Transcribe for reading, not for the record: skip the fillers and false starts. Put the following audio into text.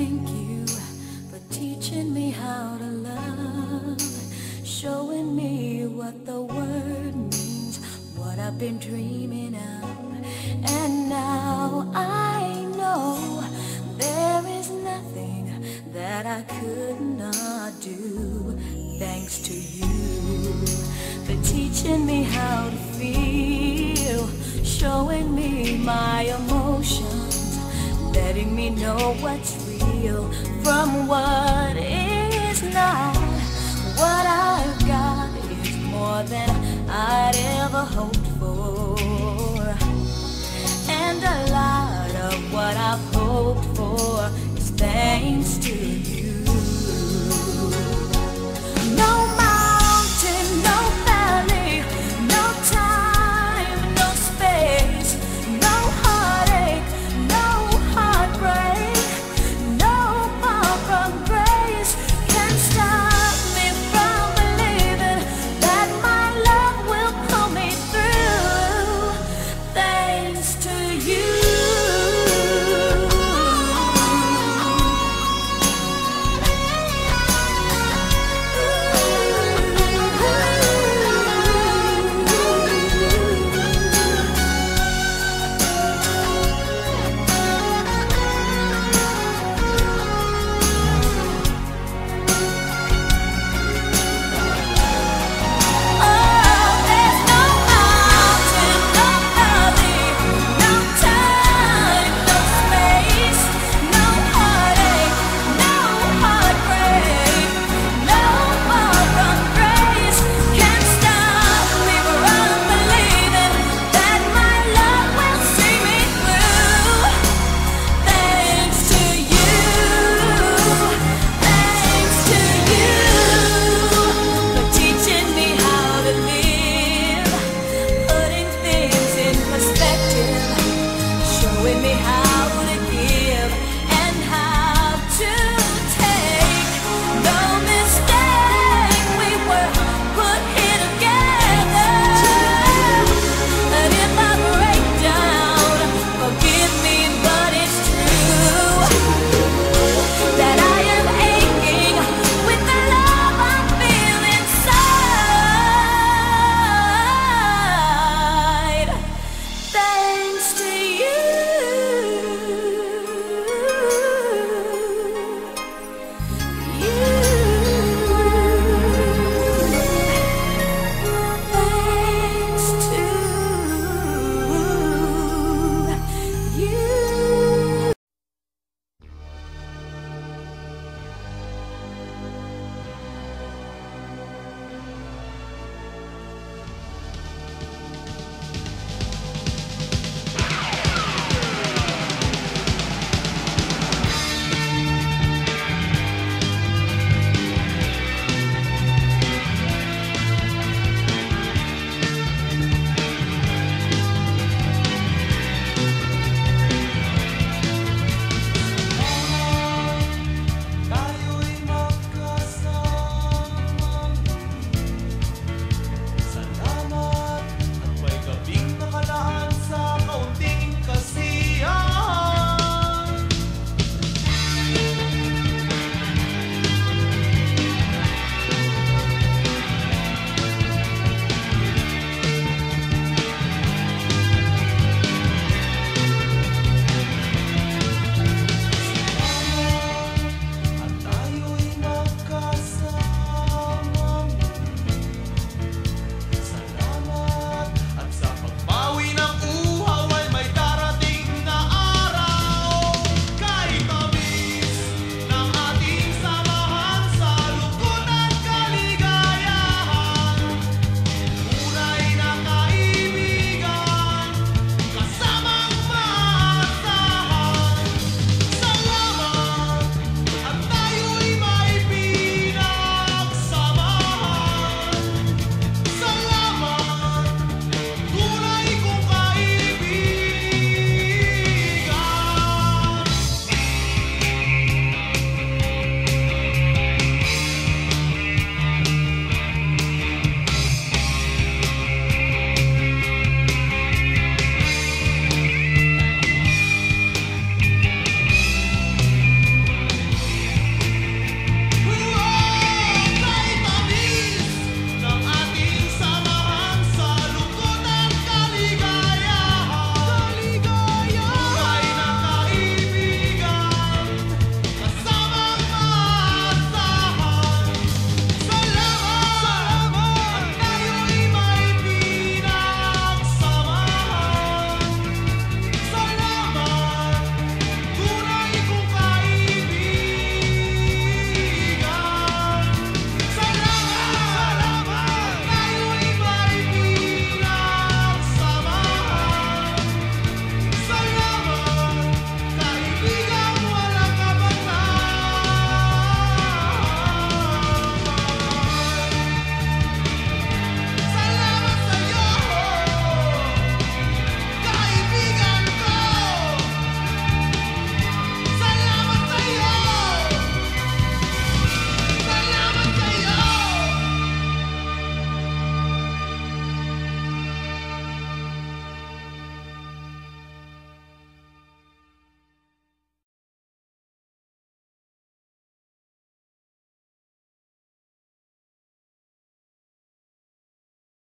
thank you for teaching me how to love, showing me what the word means, what I've been dreaming of. And now I know there is nothing that I could not do, thanks to you for teaching me how to feel, showing me my emotions, letting me know what's real from what is not. What I've got is more than I'd ever hoped for, and a lot of what I've hoped for is thanks to you. No mountain, no valley, no time, no space, no heartache, no heartbreak, no far from grace can stop me from believing that my love will pull me through, thanks to you. Showing me how